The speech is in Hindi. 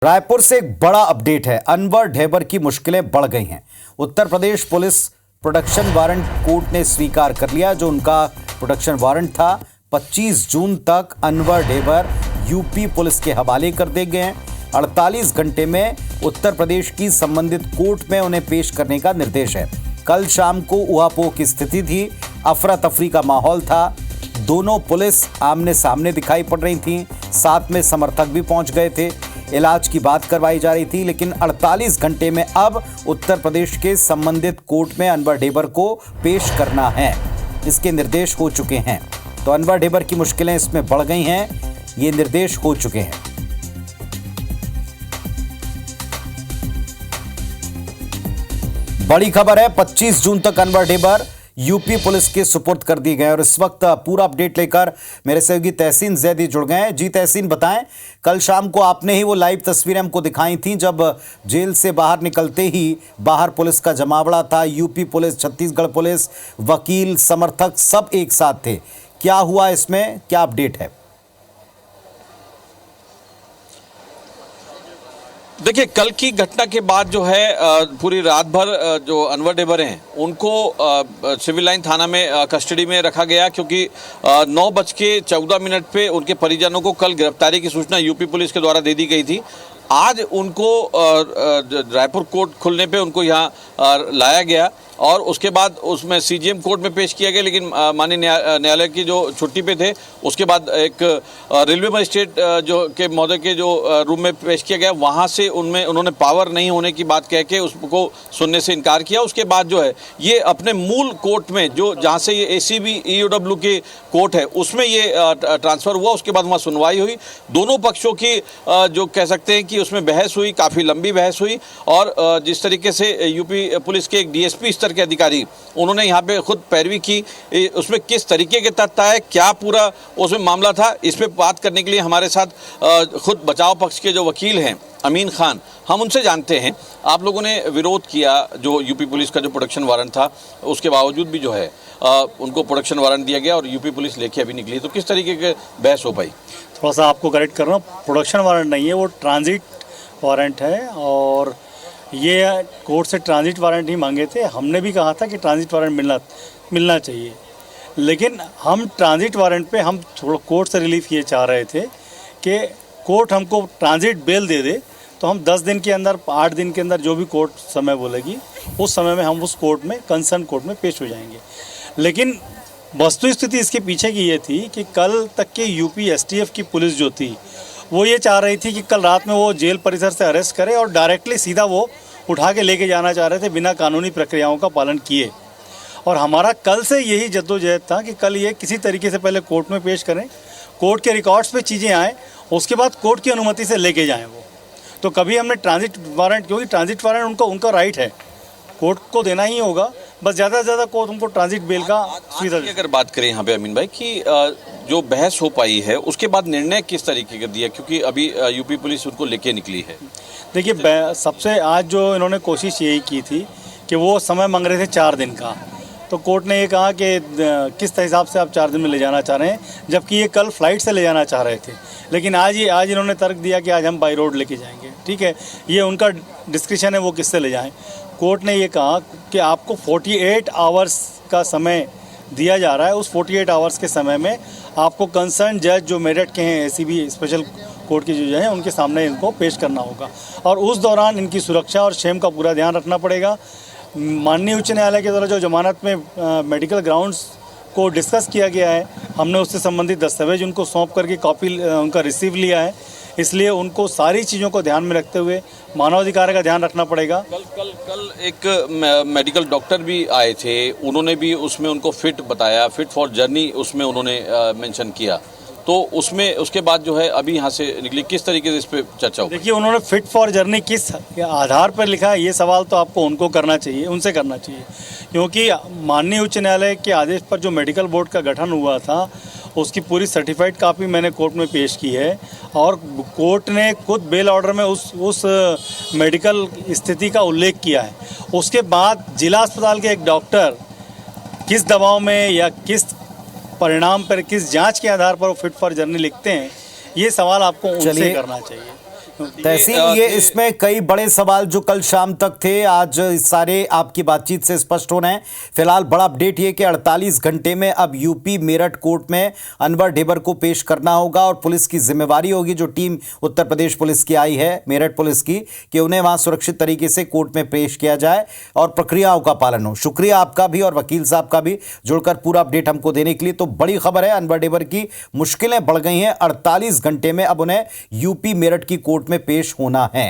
रायपुर से एक बड़ा अपडेट है। अनवर ढेबर की मुश्किलें बढ़ गई हैं। Uttar Pradesh police production warrant court ने स्वीकार कर लिया। जो उनका प्रोडक्शन वारंट था 25 जून तक अनवर ढेबर यूपी पुलिस के हवाले कर दिए गए हैं। 48 घंटे में उत्तर प्रदेश की संबंधित कोर्ट में उन्हें पेश करने का निर्देश है। कल शाम को ऊहापोह की स्थिति थी, अफरा तफरी का माहौल था। दोनों पुलिस आमने सामने दिखाई पड़ रही थी, साथ में समर्थक भी पहुंच गए थे। इलाज की बात करवाई जा रही थी, लेकिन 48 घंटे में अब उत्तर प्रदेश के संबंधित कोर्ट में अनवर ढेबर को पेश करना है, इसके निर्देश हो चुके हैं। तो अनवर ढेबर की मुश्किलें इसमें बढ़ गई हैं, ये निर्देश हो चुके हैं। बड़ी खबर है, 25 जून तक अनवर ढेबर यूपी पुलिस के सुपुर्द कर दिए गए। और इस वक्त पूरा अपडेट लेकर मेरे सहयोगी तहसीन जैदी जुड़ गए हैं। जी तहसीन, बताएं, कल शाम को आपने ही वो लाइव तस्वीरें हमको दिखाई थी जब जेल से बाहर निकलते ही बाहर पुलिस का जमावड़ा था। यूपी पुलिस, छत्तीसगढ़ पुलिस, वकील, समर्थक सब एक साथ थे। क्या हुआ इसमें, क्या अपडेट है? देखिए, कल की घटना के बाद जो है पूरी रात भर जो अनवर ढेबर हैं उनको सिविल लाइन थाना में कस्टडी में रखा गया, क्योंकि 9:14 पे उनके परिजनों को कल गिरफ्तारी की सूचना यूपी पुलिस के द्वारा दे दी गई थी। आज उनको रायपुर कोर्ट खुलने पे उनको यहाँ लाया गया और उसके बाद उसमें सीजीएम कोर्ट में पेश किया गया। लेकिन माननीय न्यायालय की जो छुट्टी पे थे, उसके बाद एक रेलवे मजिस्ट्रेट जो के महोदय के जो रूम में पेश किया गया, वहाँ से उन्होंने पावर नहीं होने की बात कह के उसको सुनने से इनकार किया। उसके बाद जो है ये अपने मूल कोर्ट में, जो जहाँ से ये एसीबी ईओडब्ल्यू के कोर्ट है, उसमें ये ट्रांसफ़र हुआ। उसके बाद वहाँ सुनवाई हुई। दोनों पक्षों की जो कह सकते हैं कि उसमें बहस हुई, काफ़ी लंबी बहस हुई। और जिस तरीके से यूपी पुलिस के एक डीएसपी स्तर के अधिकारी, उन्होंने यहाँ पे खुद पैरवी की, उसमें किस तरीके के तथ्य है, क्या पूरा उसमें मामला था, इस पे बात करने के लिए हमारे साथ खुद बचाव पक्ष के जो वकील हैं अमीन खान, हम उनसे जानते हैं। आप लोगों ने विरोध किया जो यूपी पुलिस का जो प्रोडक्शन वारंट था, उसके बावजूद भी जो है उनको प्रोडक्शन वारंट दिया गया और यूपी पुलिस लेके अभी निकली, तो किस तरीके के बहस हो पाई? थोड़ा सा आपको करेक्ट कर रहा हूँ, प्रोडक्शन वारंट नहीं है, वो ट्रांजिट वारंट है। और ये कोर्ट से ट्रांजिट वारंट ही मांगे थे। हमने भी कहा था कि ट्रांजिट वारंट मिलना चाहिए, लेकिन हम ट्रांजिट वारंट पे हम थोड़ा कोर्ट से रिलीफ ये चाह रहे थे कि कोर्ट हमको ट्रांजिट बेल दे दे, तो हम 10 दिन के अंदर, 8 दिन के अंदर, जो भी कोर्ट समय बोलेगी उस समय में हम उस कोर्ट में, कंसर्न कोर्ट में पेश हो जाएंगे। लेकिन वस्तु स्थिति इसके पीछे की ये थी कि कल तक के यूपी एसटीएफ की पुलिस जो थी, वो ये चाह रही थी कि कल रात में वो जेल परिसर से अरेस्ट करे और डायरेक्टली सीधा वो उठा के लेके जाना चाह रहे थे, बिना कानूनी प्रक्रियाओं का पालन किए। और हमारा कल से यही जद्दोजहद था कि कल ये किसी तरीके से पहले कोर्ट में पेश करें, कोर्ट के रिकॉर्ड्स पे चीज़ें आएँ, उसके बाद कोर्ट की अनुमति से लेके जाएँ वो। तो कभी हमने ट्रांजिट वारंट, क्योंकि ट्रांजिट वारंट उनका राइट है, कोर्ट को देना ही होगा, बस ज़्यादा से ज़्यादा कोर्ट उनको ट्रांजिट बेल का सुविधा। अगर बात करें यहाँ पे अमीन भाई कि जो बहस हो पाई है, उसके बाद निर्णय किस तरीके का दिया, क्योंकि अभी यूपी पुलिस उनको लेके निकली है? देखिए, सबसे आज जो इन्होंने कोशिश यही की थी कि वो समय मांग रहे थे 4 दिन का, तो कोर्ट ने ये कहा कि किस हिसाब से आप 4 दिन में ले जाना चाह रहे हैं, जबकि ये कल फ्लाइट से ले जाना चाह रहे थे। लेकिन आज इन्होंने तर्क दिया कि आज हम बाई रोड लेके जाएंगे। ठीक है, ये उनका डिस्क्रिप्शन है, वो किससे ले जाएं। कोर्ट ने ये कहा कि आपको 48 आवर्स का समय दिया जा रहा है। उस 48 आवर्स के समय में आपको कंसर्न जज जो मेरठ के हैं, एसीबी स्पेशल कोर्ट के जो हैं, उनके सामने इनको पेश करना होगा और उस दौरान इनकी सुरक्षा और क्षेम का पूरा ध्यान रखना पड़ेगा। माननीय उच्च न्यायालय के द्वारा जो जमानत में मेडिकल ग्राउंड्स को डिस्कस किया गया है, हमने उससे संबंधित दस्तावेज उनको सौंप करके कॉपी उनका रिसीव लिया है। इसलिए उनको सारी चीज़ों को ध्यान में रखते हुए मानवाधिकार का ध्यान रखना पड़ेगा। कल एक मेडिकल डॉक्टर भी आए थे, उन्होंने भी उसमें उनको फिट बताया, फिट फॉर जर्नी उसमें उन्होंने मेंशन किया। तो उसमें उसके बाद जो है अभी यहाँ से निकली, किस तरीके से इस पर चर्चा हो? देखिए, उन्होंने फिट फॉर जर्नी किस आधार पर लिखा है, ये सवाल तो आपको उनको करना चाहिए, उनसे करना चाहिए, क्योंकि माननीय उच्च न्यायालय के आदेश पर जो मेडिकल बोर्ड का गठन हुआ था, उसकी पूरी सर्टिफाइड कॉपी मैंने कोर्ट में पेश की है और कोर्ट ने खुद बेल ऑर्डर में उस मेडिकल स्थिति का उल्लेख किया है। उसके बाद जिला अस्पताल के एक डॉक्टर किस दबाव में या किस परिणाम पर, किस जांच के आधार पर वो फिट फॉर जर्नी लिखते हैं, ये सवाल आपको उनसे करना चाहिए। तहसील ये इसमें कई बड़े सवाल जो कल शाम तक थे आज सारे आपकी बातचीत से स्पष्ट हो रहे हैं। फिलहाल बड़ा अपडेट ये कि 48 घंटे में अब यूपी मेरठ कोर्ट में अनवर ढेबर को पेश करना होगा और पुलिस की जिम्मेवारी होगी, जो टीम उत्तर प्रदेश पुलिस की आई है मेरठ पुलिस की, कि उन्हें वहां सुरक्षित तरीके से कोर्ट में पेश किया जाए और प्रक्रियाओं का पालन हो। शुक्रिया आपका भी और वकील साहब का भी जुड़कर पूरा अपडेट हमको देने के लिए। तो बड़ी खबर है, अनवर ढेबर की मुश्किलें बढ़ गई हैं। 48 घंटे में अब उन्हें यूपी मेरठ की कोर्ट में पेश होना है।